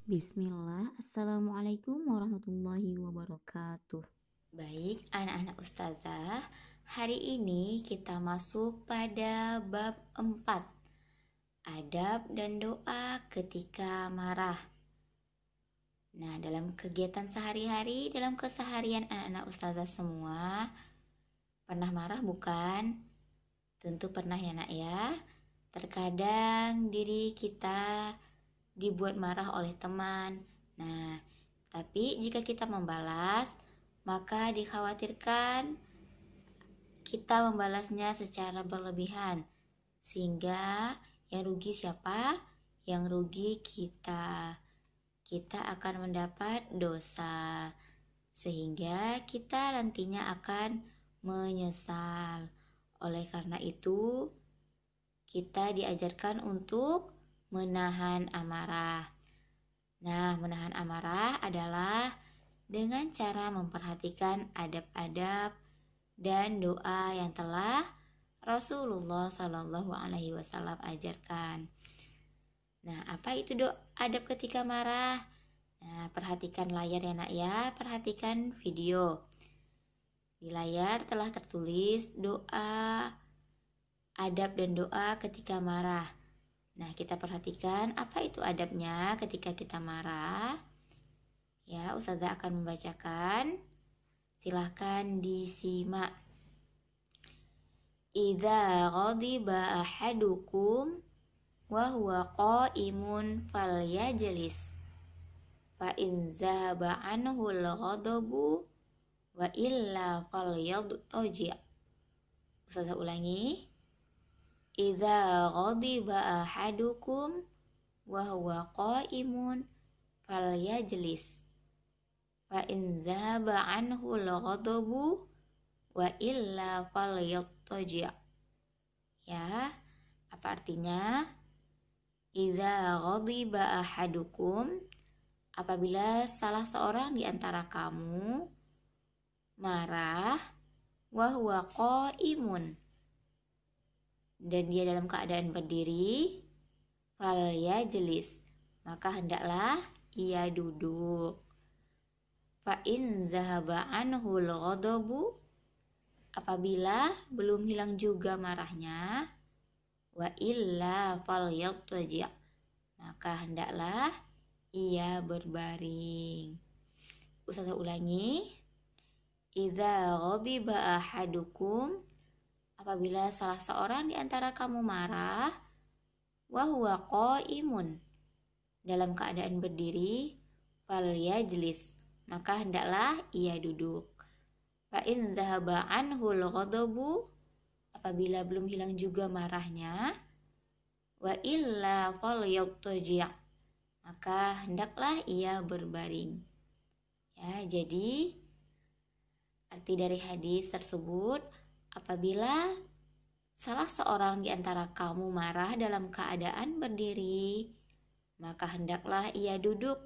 Bismillah, Assalamualaikum warahmatullahi wabarakatuh. Baik, anak-anak ustazah, hari ini kita masuk pada bab 4, adab dan doa ketika marah. Nah, dalam kegiatan sehari-hari, dalam keseharian anak-anak ustazah semua, pernah marah bukan? Tentu pernah ya nak ya. Terkadang diri kita dibuat marah oleh teman. Nah, tapi jika kita membalas, maka dikhawatirkan kita membalasnya secara berlebihan. Sehingga yang rugi siapa? Yang rugi kita. Kita akan mendapat dosa. Sehingga kita nantinya akan menyesal. Oleh karena itu, kita diajarkan untuk menahan amarah. Nah, menahan amarah adalah dengan cara memperhatikan adab-adab dan doa yang telah Rasulullah Shallallahu Alaihi Wasallam ajarkan. Nah, apa itu adab ketika marah? Nah, perhatikan layar ya nak ya, perhatikan video. Di layar telah tertulis doa, adab dan doa ketika marah. Nah, kita perhatikan apa itu adabnya ketika kita marah. Ya, Ustazah akan membacakan. Silahkan disimak. Idza ghadiba ahadukum wa huwa qa'imun falyajlis. Fa in zahaba anhu al-ghadabu wa illa falyadtaji'. Ustazah ulangi. Idza ghadiba ahadukum wa huwa qa'imun falyajlis. Fa in zahaba anhu al-ghadabu wa illa falyattaji'. Ya, apa artinya? Idza ghadiba ahadukum, apabila salah seorang di antara kamu marah, wa huwa qa'imun, dan dia dalam keadaan berdiri, falyajlis, maka hendaklah ia duduk. Fa in zahaba anhu al-ghadabu, apabila belum hilang juga marahnya, wa illa falyattaji', maka hendaklah ia berbaring. Ustazah ulangi. Idza ghadiba ahadukum, apabila salah seorang di antara kamu marah, wa huwa qa'imun, dalam keadaan berdiri, falyajlis, maka hendaklah ia duduk. Fa in dhahaba anhu al-ghadabu, apabila belum hilang juga marahnya, wa illa falyattaji', maka hendaklah ia berbaring. Ya, jadi arti dari hadis tersebut, apabila salah seorang di antara kamu marah dalam keadaan berdiri, maka hendaklah ia duduk.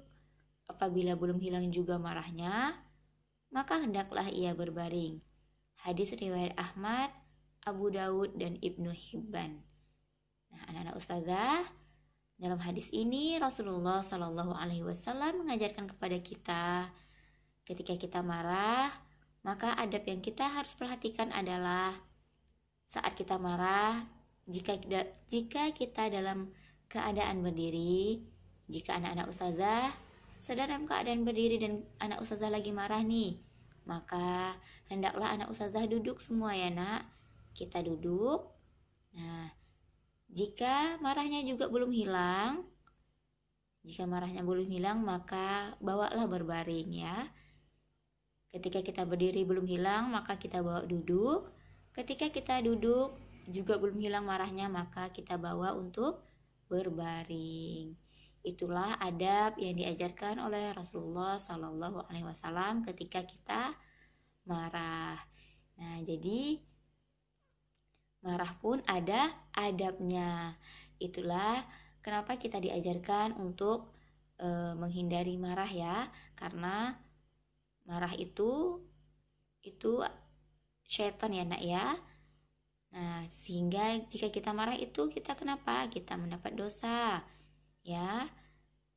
Apabila belum hilang juga marahnya, maka hendaklah ia berbaring. Hadis riwayat Ahmad, Abu Daud, dan Ibnu Hibban. Nah, anak-anak ustazah, dalam hadis ini Rasulullah Shallallahu Alaihi Wasallam mengajarkan kepada kita, ketika kita marah, maka adab yang kita harus perhatikan adalah saat kita marah, jika kita dalam keadaan berdiri, jika anak-anak ustazah sedang dalam keadaan berdiri dan anak ustazah lagi marah nih, maka hendaklah anak ustazah duduk semua ya nak. Kita duduk. Nah, jika marahnya belum hilang, maka bawalah berbaring ya. Ketika kita berdiri belum hilang, maka kita bawa duduk. Ketika kita duduk juga belum hilang marahnya, maka kita bawa untuk berbaring. Itulah adab yang diajarkan oleh Rasulullah Sallallahu Alaihi Wasallam ketika kita marah. Nah, jadi marah pun ada adabnya. Itulah kenapa kita diajarkan untuk menghindari marah ya, karena marah itu syaitan ya nak ya. Nah, sehingga jika kita marah itu kita kenapa? Kita mendapat dosa ya.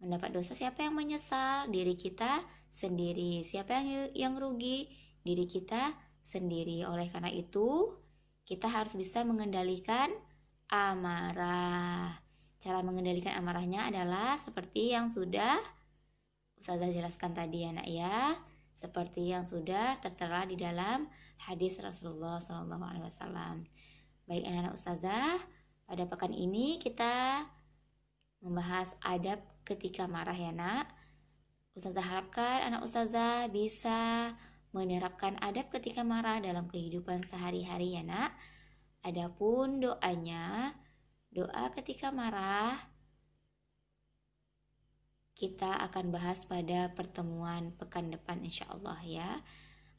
Mendapat dosa siapa yang menyesal? Diri kita sendiri. Siapa yang rugi? Diri kita sendiri. Oleh karena itu, kita harus bisa mengendalikan amarah. Cara mengendalikan amarahnya adalah seperti yang sudah Ustazah jelaskan tadi ya nak ya. Seperti yang sudah tertera di dalam hadis Rasulullah SAW. Baik anak-anak Ustazah, pada pekan ini kita membahas adab ketika marah ya nak. Ustazah harapkan anak Ustazah bisa menerapkan adab ketika marah dalam kehidupan sehari-hari ya nak. Adapun doanya, doa ketika marah kita akan bahas pada pertemuan pekan depan insya Allah ya.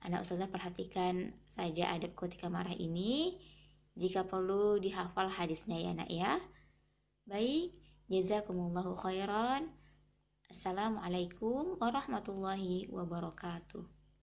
Anak Ustazah perhatikan saja adab ketika marah ini. Jika perlu dihafal hadisnya ya nak ya. Baik, jazakumullahu khairan. Assalamualaikum warahmatullahi wabarakatuh.